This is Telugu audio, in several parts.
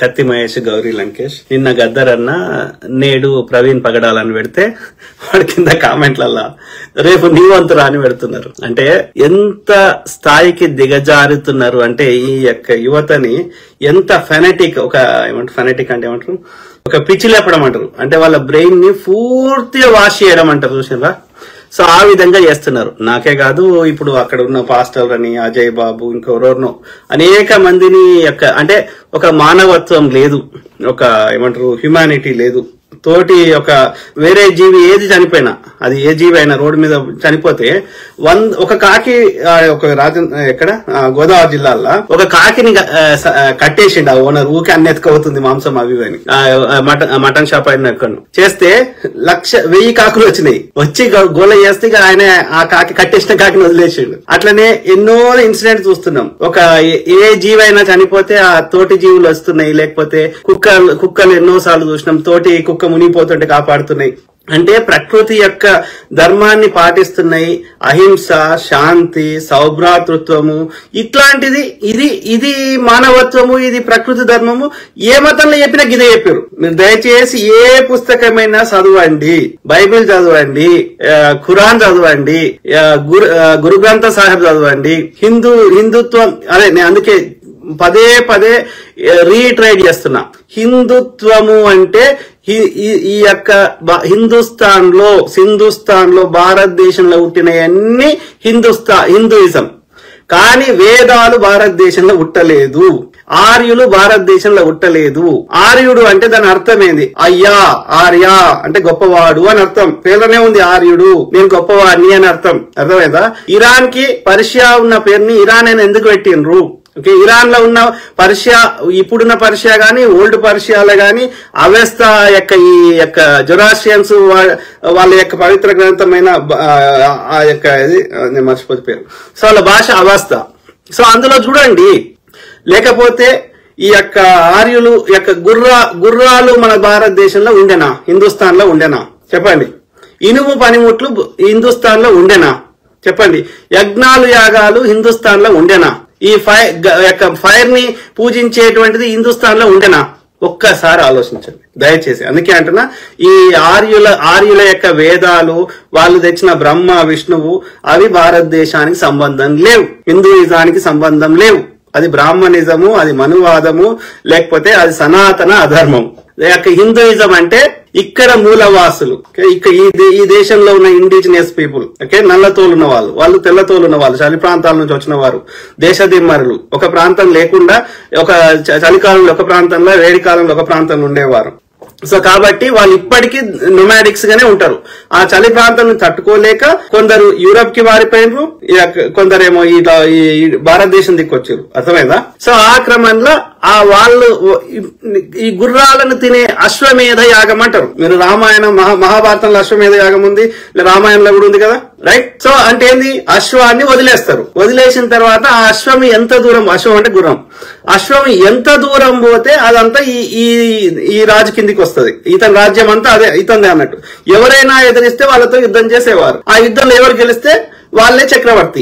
కత్తి మహేష్, గౌరీ లంకేష్ నిన్న గద్దరన్న నేడు ప్రవీణ్ పగడాలని పెడితే వాడి కింద కామెంట్లల్లా రేపు నీవంతురా అని పెడుతున్నారు. అంటే ఎంత స్థాయికి దిగజారుతున్నారు అంటే ఈ యొక్క యువతని ఎంత ఫెనటిక్, ఫెనటిక్ అంటే ఏమంటారు, ఒక పిచ్చి లేపడం అంటారు. అంటే వాళ్ళ బ్రెయిన్ ని పూర్తిగా వాష్ చేయడం అంటారు, చూసినరా? సో ఆ విధంగా చేస్తున్నారు. నాకే కాదు, ఇప్పుడు అక్కడ ఉన్న పాస్టర్ అని అజయ్ బాబు ఇంకెవరెవరినో అనేక మందిని అంటే ఒక మానవత్వం లేదు, ఒక హ్యుమానిటీ లేదు. తోటి ఒక వేరే జీవి ఏది చనిపోయినా, అది ఏ జీవి అయినా రోడ్డు మీద చనిపోతే ఒక కాకి, ఎక్కడ గోదావరి జిల్లాలో ఒక కాకిని కట్టేసిండు ఆ ఓనర్. ఊకే అన్ని ఎత్తుకవుతుంది మాంసం అవి అని మటన్ షాప్ అయిన చేస్తే 1,000 కాకులు వచ్చినాయి. వచ్చి గోల చేస్తే ఆయన ఆ కాకి కట్టేసిన కాకిని వదిలేసిండు. అట్లనే ఎన్నో ఇన్సిడెంట్ చూస్తున్నాం. ఒక ఏ జీవి అయినా చనిపోతే ఆ తోటి జీవులు వస్తున్నాయి. లేకపోతే కుక్కలు ఎన్నో సార్లు చూసినాం, తోటి కుక్క మునిగిపోతుంటే కాపాడుతున్నాయి. అంటే ప్రకృతి యొక్క ధర్మాన్ని పాటిస్తున్నాయి. అహింస, శాంతి, సౌభ్రాతృత్వము, ఇట్లాంటిది ఇది మానవత్వము, ఇది ప్రకృతి ధర్మము. ఏ మతంలో చెప్పినా గిదే చెప్పారు. మీరు దయచేసి ఏ పుస్తకమైనా చదవండి, బైబిల్ చదవండి, ఖురాన్ చదవండి, గురు గ్రంథ సాహిబ్ చదవండి. హిందుత్వం అదే నేను అందుకే పదే రీట్రైడ్ చేస్తున్నా. హిందుత్వము అంటే ఈ యొక్క హిందుస్థాన్ లో భారతదేశంలో పుట్టినవన్నీ హిందూయిజం. కానీ వేదాలు భారతదేశంలో ఉట్టలేదు, ఆర్యులు భారతదేశంలో ఉట్టలేదు. ఆర్యుడు అంటే దాని అర్థమేంది? ఆర్య అంటే గొప్పవాడు అని అర్థం. పేర్లోనే ఉంది ఆర్యుడు, నేను గొప్పవాడిని అని అర్థం. అర్థమైందా? ఇరాన్ కి పర్షియా ఉన్న పేరుని ఇరాన్ అని ఎందుకు పెట్టిండ్రు? ఓకే, ఇరాన్ లో ఉన్న పర్షియా, ఇప్పుడున్న పర్షియా గాని ఓల్డ్ పర్షియాలో గాని అవెస్తా ఈ యొక్క జొరాస్ట్రియన్స్ వాళ్ళ యొక్క పవిత్ర గ్రంథమైన ఆ యొక్క నేను మర్చిపోతే పేరు. సో వాళ్ళ భాష అవస్థ. సో అందులో చూడండి. లేకపోతే ఈ యొక్క ఆర్యులు యొక్క గుర్రాలు మన భారతదేశంలో ఉండేనా? హిందుస్థాన్ లో ఉండేనా? చెప్పండి. ఇనుము పనిముట్లు హిందుస్థాన్ లో ఉండేనా? చెప్పండి. యజ్ఞాలు, యాగాలు హిందుస్థాన్ లో ఉండేనా? ఈ ఫైర్ ని పూజించేటువంటిది హిందుస్థాన్ లో ఉండేనా? ఒక్కసారి ఆలోచించండి దయచేసి. అందుకే అంటున్నా, ఈ ఆర్యుల యొక్క వేదాలు, వాళ్ళు తెచ్చిన బ్రహ్మ, విష్ణువు, అవి భారతదేశానికి సంబంధం లేవు, హిందూయిజానికి సంబంధం లేవు. అది బ్రాహ్మణిజము, అది మనువాదము, లేకపోతే అది సనాతన అధర్మం. హిందూయిజం అంటే ఇక్కడ మూలవాసులు, ఈ దేశంలో ఉన్న ఇండిజినియస్ పీపుల్, ఓకే, నల్లతోలున్న వాళ్ళు తెల్లతోలున్న వాళ్ళు, చలి ప్రాంతాల నుంచి వచ్చిన వారు, దేశదిమ్మరులు. ఒక ప్రాంతం లేకుండా ఒక చలికాలంలో ఒక ప్రాంతంలో, వేడి కాలంలో ఒక ప్రాంతంలో ఉండేవారు. సో కాబట్టి వాళ్ళు ఇప్పటికీ నొమాడిక్స్ గానే ఉంటారు. ఆ చలి ప్రాంతం తట్టుకోలేక కొందరు యూరప్ కి మారిపోయినరు, కొందరేమో ఈ భారతదేశం దిక్కొచ్చారు. అర్థమైందా? సో ఆ క్రమంలో వాళ్ళు ఈ గుర్రాలను తినే అశ్వమేధ యాగం అంటారు. మీరు రామాయణం, మహాభారతంలో అశ్వమేధ యాగం ఉంది, రామాయణంలో కూడా ఉంది కదా, రైట్? సో అంటే ఏంది? అశ్వాన్ని వదిలేస్తారు. వదిలేసిన తర్వాత ఆ అశ్వం ఎంత దూరం, అశ్వం అంటే గుర్రం, అశ్వం ఎంత దూరం పోతే అదంతా ఈ రాజు కిందికి వస్తుంది. ఇతని రాజ్యం అంతా అదే ఇతందే అన్నట్టు. ఎవరైనా ఎదిరిస్తే వాళ్ళతో యుద్ధం చేసేవారు. ఆ యుద్ధంలో ఎవరు గెలిస్తే వాళ్ళే చక్రవర్తి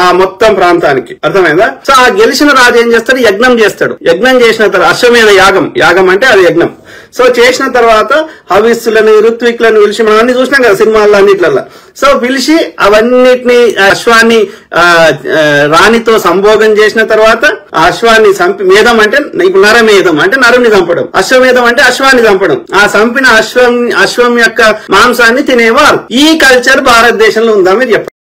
ఆ మొత్తం ప్రాంతానికి. అర్థమైందా? సో ఆ గెలిచిన రాజు ఏం చేస్తాడు? యజ్ఞం చేస్తాడు. యజ్ఞం చేసిన తర్వాత అశ్వమేధ యాగం అంటే అది యజ్ఞం. సో చేసిన తర్వాత హవిస్సులను, ఋత్విక్లను పిలిచి, మనం అన్ని చూసినాం కదా సినిమాల్లో అన్నిట్లలో. సో పిలిచి అవన్నిటిని, అశ్వాన్ని రాణితో సంభోగం చేసిన తర్వాత ఆ అశ్వాన్ని మేధం అంటే ఇప్పుడు నరమేధం అంటే నరుని చంపడం, అశ్వమేధం అంటే అశ్వాన్ని చంపడం. ఆ చంపిన అశ్వం యొక్క మాంసాన్ని తినేవారు. ఈ కల్చర్ భారతదేశంలో ఉందా మీరు చెప్పండి.